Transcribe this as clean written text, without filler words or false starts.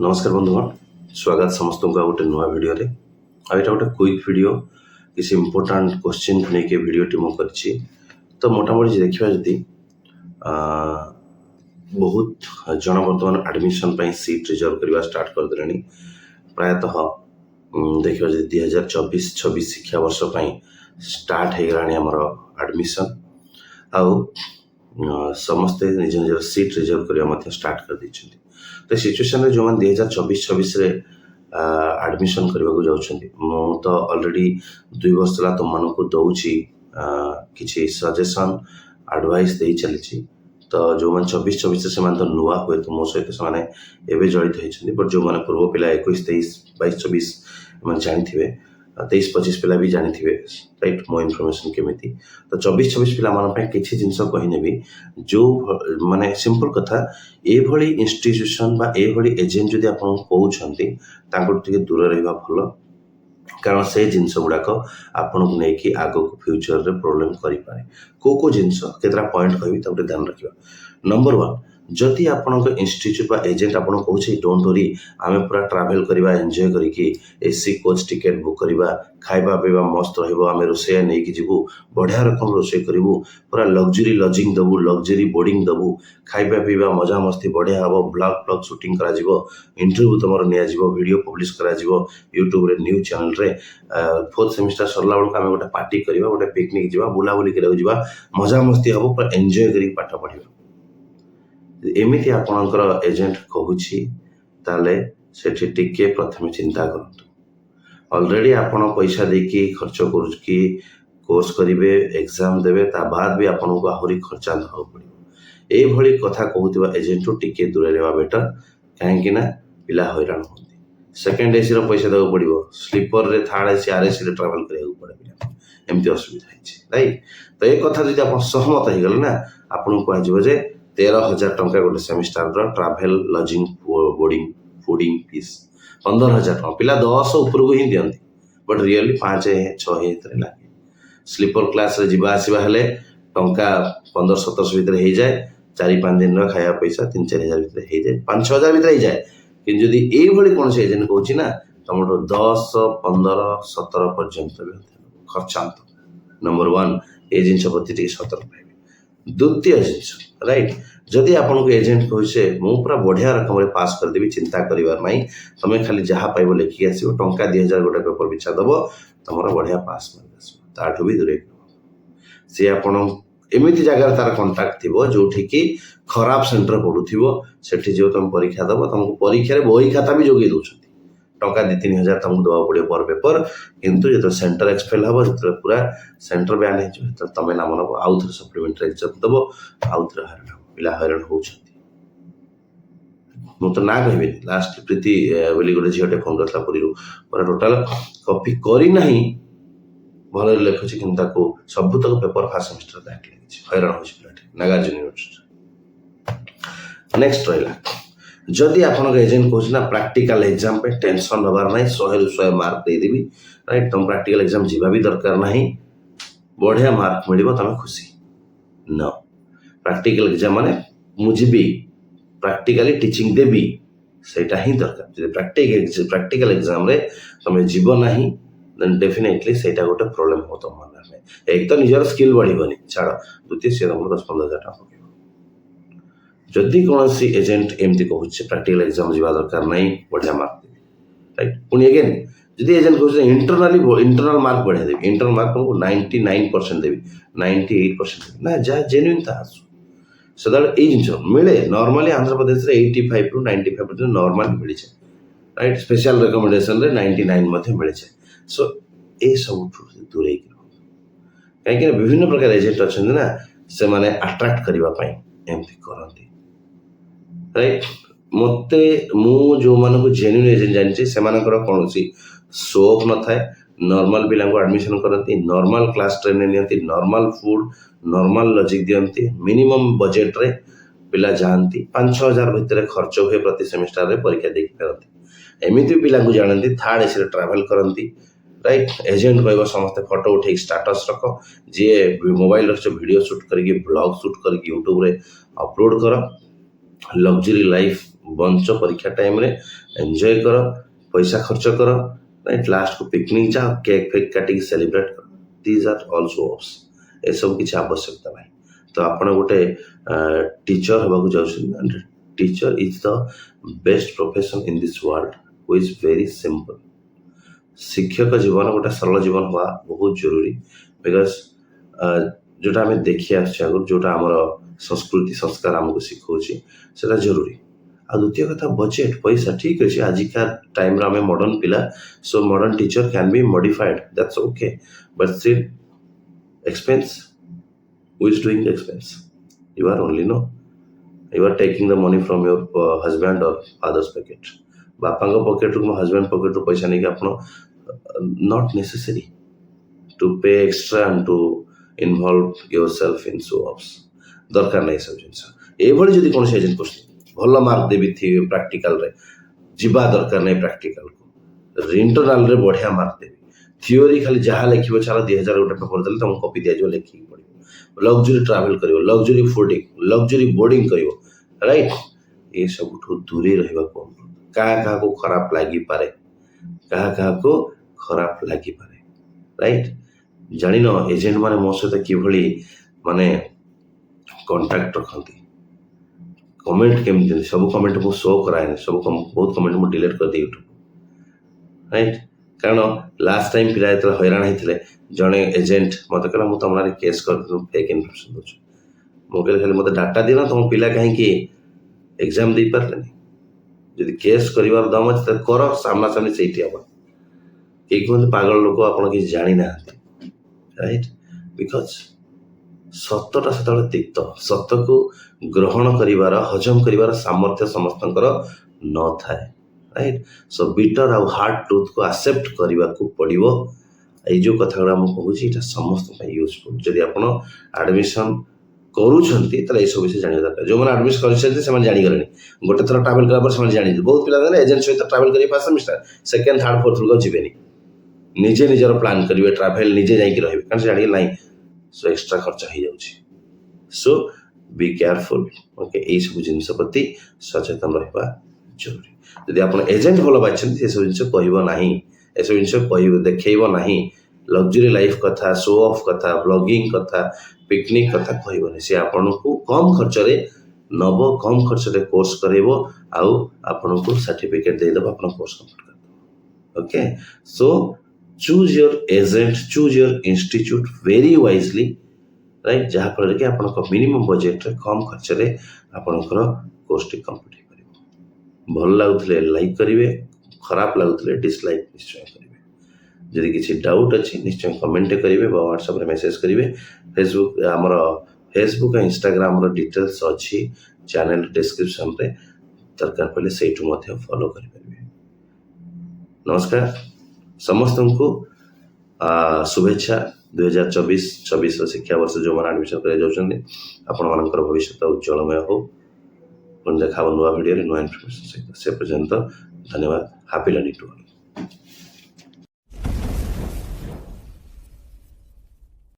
नमस्कार बंधुगण, स्वागत समस्त को गोटे नुआ वीडियो रे। आ एटा गोटे क्विक वीडियो किसी इंपोर्टेंट क्वेश्चन को लेके वीडियो टी मो करछि। तो मोटामोटी देखिबा जदी बहुत जन वर्तमान एडमिशन पई सीट रिजर्व करबा स्टार्ट कर देलनी। प्रायतः देखिबा जदी 2024-26 शिक्षा वर्ष पई स्टार्ट हे गरानी हमर एडमिशन आउ समस्ते निज निज सीट रिजर्व करबा स्टार्ट कर दी। तो सिचुएशन रे जो मन 2024-26 रे एडमिशन करबा को जाउछंती मो तो ऑलरेडी 2 वर्ष ला तुम मन को दउची किछि सजेशन एडवाइस देई चलीछि। तो जो मन 24-26 से मन तो नुआ हुए तो मो सहित से माने एबे जड़ित होइछंती। बट जो मन पूर्व पिला 21-23-22-24 मन जानिथिबे 23-25 पिला भी जानिथिबे राइट मो इन्फॉर्मेशन केमिति। तो 24-26 पिला मन पे किछि जिंस कहि नेबी जो माने सिंपल कथा ए भली इंस्टीट्यूशन बा ए भली एजेंट जदि आपन कहउछंती तांको टिके दूर रहबा भलो, कारण से जिंस गुडाक आपन को नै कि आगो फ्यूचर रे प्रॉब्लम करि पारे। को जिंस केतरा पॉइंट कहबी त डे ध्यान रखिबा। नंबर 1, जदि आपन को इंस्टीट्यूट बा एजेंट आपन कहउछि डोंट वरी आमे पूरा ट्रैवल करबा एन्जॉय करिकि एसी कोच टिकट बुक करबा, खाइबा पीबा मस्त रहइबो, आमे रोसे नै कि जिवु, बढ़िया रकम रोसे करिवु, पूरा लग्जरी लॉजिंग दबु, लग्जरी बोर्डिंग दबु, खाइबा पीबा मजा मस्ती बढ़िया हबो, ब्लॉग शूटिंग करा जिवो, इंटरव्यू तमर निया जिवो, वीडियो पब्लिश करा जिवो यूट्यूब रे न्यूज चैनल रे। 4th सेमेस्टर सरला बळ आमे गोटे पार्टी करबा, गोटे पिकनिक जिवा, बुला बुली करबा जिवा, मजा मस्ती हबो, पर एन्जॉय करि पाठ पढिबा। एमिति आपनकर एजेंट कहूछि ताले सेठी टिके प्रथमे चिंता करंतु। ऑलरेडी आपण पैसा देकी खर्च करू कि कोर्स करिवे, एग्जाम देवे, ता बाद भी आपन को आहुरी खर्चा हो पड़िबो। ए भली कथा कहूतिबा एजेंट टिके दूर रहबा बेटर, काहे कि ना पिला हैरान होंदी। सेकंड एसी रो पैसा देबो पड़िबो, स्लीपर रे, थर्ड एसी, आरएसी रे ट्रैवल करिया पड़े पिला, एमती असुविधा हिची राइट। तो ए कथा जदि आपण सहमत हे गेल ना, आपण को आजिबो जे 13,000 टंका गोटे सेमिस्टर रो travel lodging boarding fooding fees 15,000 टंका पिला 10 ऊपर को ही दियंती, बट रियली 5-6 इतरे लागे। स्लीपर क्लास रे जिबा आसीबा हेले टंका 1500-1700 भीतर हे जाए, 4-5 दिन रो खाया पैसा 3-4 हजार भीतर हे जाए, 5-6 हजार भीतर हे जाए। कि जदि ए भली कोन से एजेंट कहूची ना तमरो 10-15-17 पर्यंत खर्चांत। नंबर 1 ए जिंस प्रति टिके सतर्क रहबे। द्वितीय जिंस राइट, जदि आपन को एजेंट कहसे मु पूरा बढ़िया रकम रे पास कर देबी, चिंता करिवार नाही, तमे खाली जहा पाइबो लेखि आसीबो, टंका 2000 गोटे पेपर बिछा दबो, तमरा बढ़िया पास कर देसो, ताठो भी दूरे से आपन एमिति जगह तार कांटेक्ट थिबो जोठी कि खराब सेंटर पडुथिबो, सेठी जो तुम परीक्षा दबो, तुमको परीक्षा रे बही खाता भी जोगी दोछथि, टंका 2-3 हजार तुमको दबा पड़े पर पेपर, किंतु जे तो सेंटर एक्सपेल हबो, जे पूरा सेंटर बैन हे जो तमे नाम नबो, आउ थरे सप्लीमेंटरी एग्जाम दबो, आउ थरे हरन पिला हरन होछथि। मु तो ना कहबे लास्ट प्रीति बोली गोटे झियोटे फोन करला पुरीरू, पूरा टोटल कॉपी करी नाही भले लेखछि, किंतु ताको सब तक पेपर फर्स्ट सेमेस्टर बैक लेछि, हरन होछि पिलाटी नागार्जुन यूनिवर्सिटी। नेक्स्ट रहला, जदि आपन एजेंट कहछ ना प्रैक्टिकल एग्जाम पे टेंशन हबार नाही, 100 मार्क दे देबी राइट, तुम प्रैक्टिकल एग्जाम जीवा भी दरकार नाही, बढ़िया मार्क मिलिबो, तमे खुशी न। प्रैक्टिकल एग्जाम माने मुझे प्रैक्टिकली टीचिंग देबी, सेटा ही दरकार। जे प्रैक्टिकल एग्जाम रे तमे जीव नाही, देन डेफिनेटली सेटा गोटे प्रॉब्लम हो तुम मन में। एक तो निजर स्किल बढ़िबनी छाड़, द्वितीय से तुम 10-15 हजार टका पकेबो। जदि कोनोसी एजेंट एमती कहउछ प्रैक्टिकल एग्जाम जीवा दरकार नाही, बढ़िया मार्क देबी राइट। पुनी अगेन जदि एजेंट कहउछ इंटरनल मार्क बढ़िया देबी, इंटरनल मार्क तुमको 99% देबी, 98% देबी ना, जा जेन्युइन था आसु सदाल ए जिंस मिले। नॉर्मली आंध्र प्रदेश रे 85-95% नॉर्मल मिली छे राइट, स्पेशल रिकमेंडेशन रे 99 मध्ये मिले छे। सो ए सब दूरे कि काहे कि विभिन्न प्रकार एजेंट अछन ना, से माने अट्रैक्ट करबा पई एमती करंती राइट। मते मु जो माने को जेन्युइन एजेंट जानि से मानकर कोनोसी शौक न थाए, नॉर्मल पिला को एडमिशन करती, नॉर्मल क्लास ट्रेनिंग नियंती, नॉर्मल फूड, नॉर्मल लॉजिक दियंती, मिनिमम बजट रे पिला जानती, 5-6 हजार भीतर खर्च हुए प्रति सेमेस्टर रे परीक्षा देख करती। एमिति पिला को जानती, थर्ड एसी रे ट्रैवल करती राइट। एजेंट कहबो समस्त फोटो उठे स्टेटस रख, जे मोबाइल रख वीडियो शूट करके ब्लॉग शूट करके यूट्यूब रे अपलोड कर, लग्जरी लाइफ बंच परीक्षा टाइम रे एंजॉय कर पैसा खर्च कर राइट लास्ट को पिकनिक जाओ केक फेक काटिक सेलिब्रेट कर दीज आर ऑल्सो ऑप्स ए सब किसी आवश्यकता नहीं तो आपण गोटे टीचर होबाकू जाउछन teacher is the best profession in this world who is very simple शिक्षक जीवन गोटे सरल जीवन हवा बहुत जरूरी बिकज जोटा आम देखी आगुरी जोटा आम संस्कृति संस्कार आमको शिखाऊँगी सेटा जरूरी आ द्वितीय कथा बजेट पैसा ठीक अच्छे आजिका टाइम आम मॉडर्न पिला so modern teacher can be modified that's okay but still expense who is doing the expense you are only no you are taking the money from your husband or father's pocket बापा pocket रू husband pocket रू पैसा नहीं आप not necessary to pay extra and to involve yourself in show offs दरकार नहीं सब जिन ये जदि कौन एजेंट क्वेश्चन भल मार्क देवी थी प्रैक्टिकल रे जीवा दरकार नहीं प्रैक्टिकल को इंटरनाल रे बढ़िया मार्क देवी थियोरी खाली जहाँ लिखो चलो 2000 गोटे पेपर देते तुमको कॉपी दिया लिखिक पड़ो लग्जरी ट्रावेल कर लग्जरी फूडिंग लग्जरी बोर्डिंग कर राइट ये सब दूरी रहा क्या को खराब लगी पारे क्या को खराब लगी पारे राइट जान एजेंट माने मो सहित किभली माने कांटेक्ट रखती कमेंट केमती सब कमेंट मुझे शो कराए सब बहुत कमेंट मुझे डिलीट कर दी यूट्यूब राइट कारण लास्ट टाइम पिला जो हैरान होते जड़े एजेंट मत कहला मुझे तुम केस कर फेक इनफर्मेशन दूँ मुझे खाली मत डाटा दिना तुम पिला कहीं एग्जाम दे पारे जब केस कर दम अच्छे कर सामना सामने से हम ये कहते पागल लोक आप जानी ना राइट बिकज सतटा से तिक्त सत को ग्रहण कर हजम कर सामर्थ्य समस्त न थाए राइट सो बिटर आउ हार्ड ट्रुथ को एक्सेप्ट करने को पड़ो ये जो कथा गुड़ा मुझे कहूँ समस्त यूजफुल जदि आप एडमिशन करुँचे सब विषय जानवा दरकार जो मैंने एडमिशन कर जानीगले गोटे थर ट्रावेल करा जानी बहुत पिला एजेंट सहित ट्रावेल करेंगे first semester second third fourth को जीवेनि निजे निजर प्लान करेंगे ट्रावेल निजे जाकि रही कारण जान ना सो एक्सट्रा खर्च हो जाऊँगी सो बी केयरफुल ओके यही सब जिन प्रति सचेतन रहा जरूरी जदि आप एजेंट भल बाई सब जिन कहना ये सब जिन देखब ना लग्जरी लाइफ कथा शो ऑफ कथा ब्लॉगिंग कथा पिकनिक कथा कहबनी सी आपन को कम खर्च नब कम खर्च कोर्स करेबो आउ आपन को सर्टिफिकेट दे देबो आपन कोर्स कंप्लीट कर okay so choose your agent choose your institute very wisely right जहाँ फल कि आप मिनिमम बजेट रे कम खर्च रे आपनकर कोर्स टी कंप्लीट करिवो भल लागुतले लाइक करिवे खराब लागुतले डिसलाइक निश्चय करिवे जदि किसी डाउट अच्छी निश्चय कमेंट करेंगे व्हाट्सएप रे मेसेज करेंगे फेसबुक आमर फेसबुक इंस्टाग्राम डिटेल्स अच्छी चैनल डिस्क्रिप्शन रे दरकार पड़े से फॉलो करेंगे नमस्कार समस्त को शुभेच्छा 2024-26 शिक्षा वर्ष जो मैंने एडमिशन कर भविष्य उज्जवलमय हो देखा नुआ भिडियो नुआ इनफर्मेशन सहित से पर्यंत धन्यवाद हैप्पी लर्निंग टू ऑल।